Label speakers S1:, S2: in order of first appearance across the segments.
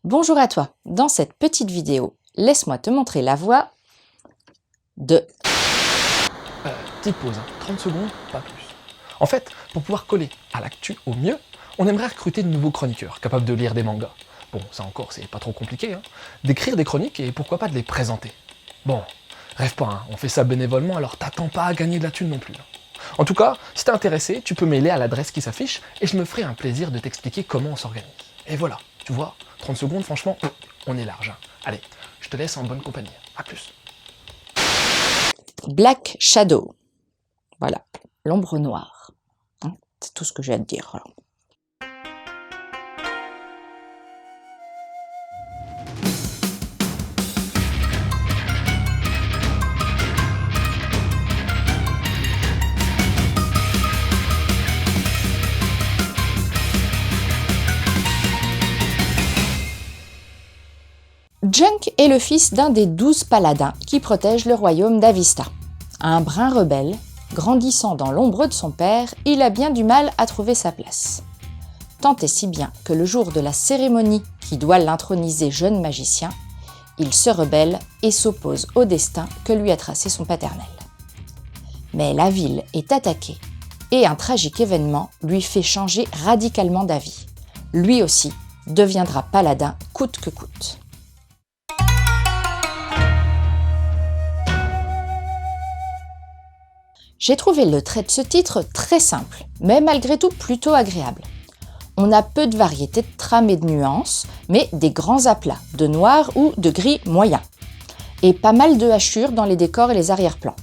S1: Bonjour à toi, dans cette petite vidéo, laisse-moi te montrer la voix de...
S2: Petite pause, 30 secondes, pas plus. En fait, pour pouvoir coller à l'actu au mieux, on aimerait recruter de nouveaux chroniqueurs capables de lire des mangas. Bon, ça encore, c'est pas trop compliqué, d'écrire des chroniques et pourquoi pas de les présenter. Bon, rêve pas, on fait ça bénévolement, alors t'attends pas à gagner de la thune non plus. En tout cas, si t'es intéressé, tu peux mailer à l'adresse qui s'affiche et je me ferai un plaisir de t'expliquer comment on s'organise. Et voilà, tu vois, 30 secondes, franchement, on est large. Allez, je te laisse en bonne compagnie. À plus.
S1: Black Shadow. Voilà, l'ombre noire. C'est tout ce que j'ai à te dire. Alors. Junk est le fils d'un des 12 paladins qui protègent le royaume d'Avista. Un brin rebelle, grandissant dans l'ombre de son père, il a bien du mal à trouver sa place. Tant et si bien que le jour de la cérémonie qui doit l'introniser jeune magicien, il se rebelle et s'oppose au destin que lui a tracé son paternel. Mais la ville est attaquée et un tragique événement lui fait changer radicalement d'avis. Lui aussi deviendra paladin coûte que coûte. J'ai trouvé le trait de ce titre très simple, mais malgré tout plutôt agréable. On a peu de variété de trames et de nuances, mais des grands aplats, de noir ou de gris moyen. Et pas mal de hachures dans les décors et les arrière-plans.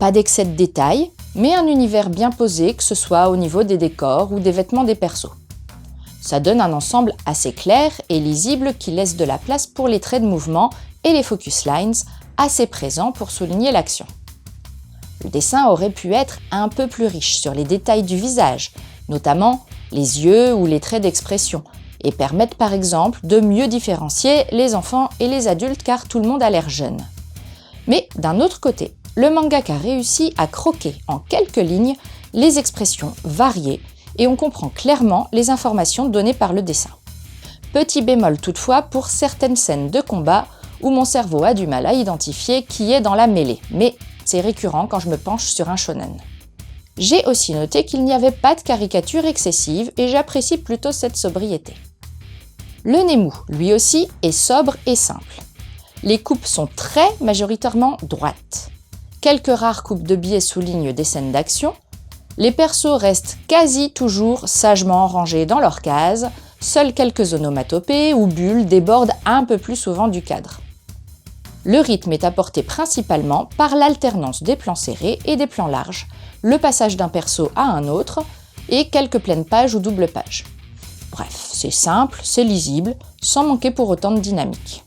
S1: Pas d'excès de détails, mais un univers bien posé, que ce soit au niveau des décors ou des vêtements des persos. Ça donne un ensemble assez clair et lisible qui laisse de la place pour les traits de mouvement et les focus lines, assez présents pour souligner l'action. Le dessin aurait pu être un peu plus riche sur les détails du visage, notamment les yeux ou les traits d'expression, et permettre par exemple de mieux différencier les enfants et les adultes car tout le monde a l'air jeune. Mais d'un autre côté, le mangaka réussit à croquer en quelques lignes les expressions variées et on comprend clairement les informations données par le dessin. Petit bémol toutefois pour certaines scènes de combat où mon cerveau a du mal à identifier qui est dans la mêlée, mais c'est récurrent quand je me penche sur un shonen. J'ai aussi noté qu'il n'y avait pas de caricature excessive et j'apprécie plutôt cette sobriété. Le Nemu, lui aussi, est sobre et simple. Les coupes sont très majoritairement droites. Quelques rares coupes de biais soulignent des scènes d'action. Les persos restent quasi toujours sagement rangés dans leurs cases, seuls quelques onomatopées ou bulles débordent un peu plus souvent du cadre. Le rythme est apporté principalement par l'alternance des plans serrés et des plans larges, le passage d'un perso à un autre et quelques pleines pages ou doubles pages. Bref, c'est simple, c'est lisible, sans manquer pour autant de dynamique.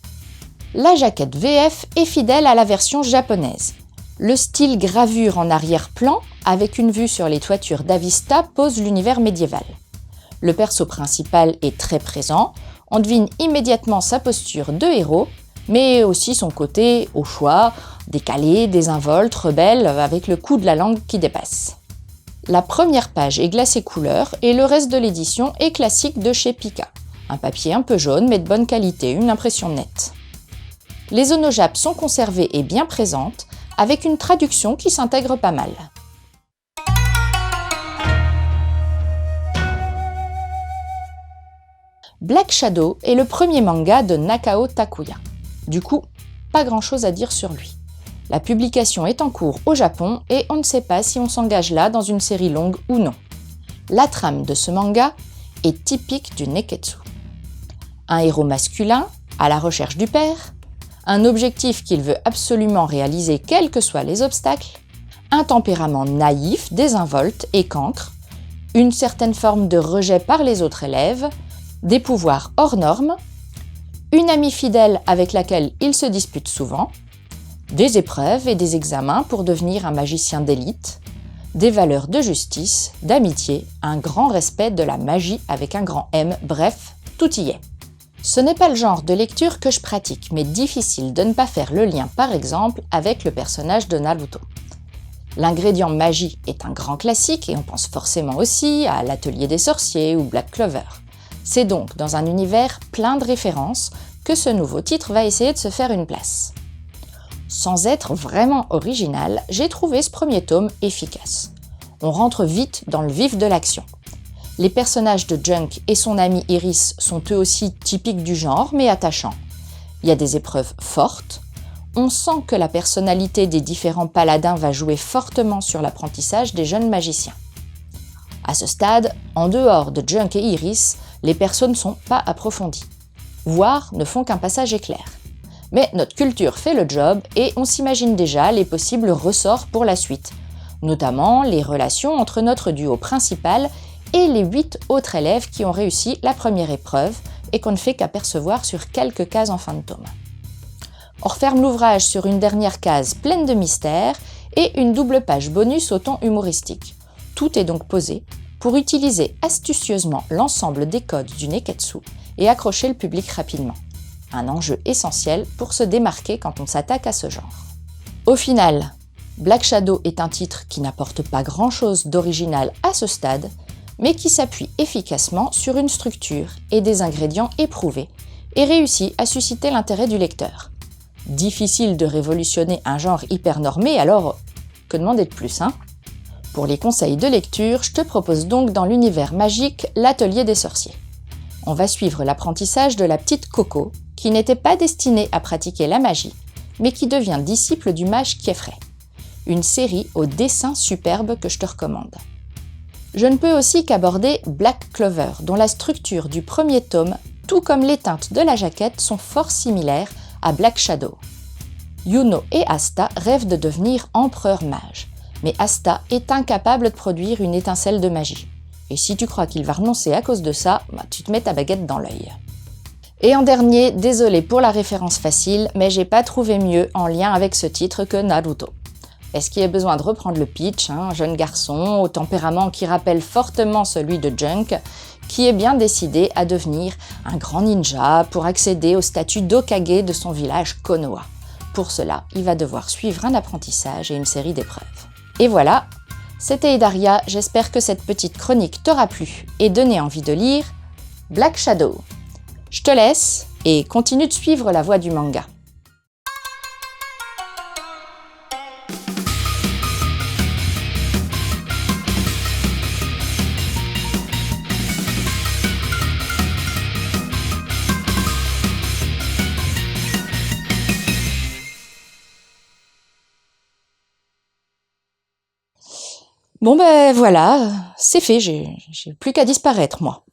S1: La jaquette VF est fidèle à la version japonaise. Le style gravure en arrière-plan, avec une vue sur les toitures d'Avista, pose l'univers médiéval. Le perso principal est très présent, on devine immédiatement sa posture de héros, mais aussi son côté, au choix, décalé, désinvolte, rebelle, avec le coup de la langue qui dépasse. La première page est glacée couleur et le reste de l'édition est classique de chez Pika. Un papier un peu jaune mais de bonne qualité, une impression nette. Les onojapes sont conservées et bien présentes, avec une traduction qui s'intègre pas mal. Black Shadow est le premier manga de Nakao Takuya. Du coup, pas grand-chose à dire sur lui. La publication est en cours au Japon et on ne sait pas si on s'engage là dans une série longue ou non. La trame de ce manga est typique du Neketsu. Un héros masculin, à la recherche du père, un objectif qu'il veut absolument réaliser quels que soient les obstacles, un tempérament naïf, désinvolte et cancre, une certaine forme de rejet par les autres élèves, des pouvoirs hors normes, une amie fidèle avec laquelle il se dispute souvent, des épreuves et des examens pour devenir un magicien d'élite, des valeurs de justice, d'amitié, un grand respect de la magie avec un grand M, bref, tout y est. Ce n'est pas le genre de lecture que je pratique, mais difficile de ne pas faire le lien par exemple avec le personnage de Naruto. L'ingrédient magie est un grand classique et on pense forcément aussi à l'Atelier des sorciers ou Black Clover. C'est donc dans un univers plein de références que ce nouveau titre va essayer de se faire une place. Sans être vraiment original, j'ai trouvé ce premier tome efficace. On rentre vite dans le vif de l'action. Les personnages de Junk et son amie Iris sont eux aussi typiques du genre, mais attachants. Il y a des épreuves fortes. On sent que la personnalité des différents paladins va jouer fortement sur l'apprentissage des jeunes magiciens. À ce stade, en dehors de Junk et Iris, les persos ne sont pas approfondis, voire ne font qu'un passage éclair. Mais notre culture fait le job et on s'imagine déjà les possibles ressorts pour la suite, notamment les relations entre notre duo principal et les 8 autres élèves qui ont réussi la première épreuve et qu'on ne fait qu'apercevoir sur quelques cases en fin de tome. On referme l'ouvrage sur une dernière case pleine de mystères et une double page bonus au ton humoristique. Tout est donc posé pour utiliser astucieusement l'ensemble des codes du Neketsu et accrocher le public rapidement. Un enjeu essentiel pour se démarquer quand on s'attaque à ce genre. Au final, Black Shadow est un titre qui n'apporte pas grand-chose d'original à ce stade, mais qui s'appuie efficacement sur une structure et des ingrédients éprouvés et réussit à susciter l'intérêt du lecteur. Difficile de révolutionner un genre hyper normé, alors que demander de plus, hein ? Pour les conseils de lecture, je te propose donc dans l'univers magique l'Atelier des sorciers. On va suivre l'apprentissage de la petite Coco, qui n'était pas destinée à pratiquer la magie, mais qui devient disciple du mage Kieffrey. Une série au dessin superbe que je te recommande. Je ne peux aussi qu'aborder Black Clover, dont la structure du premier tome, tout comme les teintes de la jaquette, sont fort similaires à Black Shadow. Yuno et Asta rêvent de devenir empereur mage, mais Asta est incapable de produire une étincelle de magie. Et si tu crois qu'il va renoncer à cause de ça, tu te mets ta baguette dans l'œil. Et en dernier, désolé pour la référence facile, mais j'ai pas trouvé mieux en lien avec ce titre que Naruto. Est-ce qu'il y a besoin de reprendre le pitch, un jeune garçon au tempérament qui rappelle fortement celui de Junk, qui est bien décidé à devenir un grand ninja pour accéder au statut d'Hokage de son village Konoha. Pour cela, il va devoir suivre un apprentissage et une série d'épreuves. Et voilà, c'était Edaria, j'espère que cette petite chronique t'aura plu et donné envie de lire Black Shadow. Je te laisse et continue de suivre la voie du manga. Bon ben voilà, c'est fait, j'ai plus qu'à disparaître moi.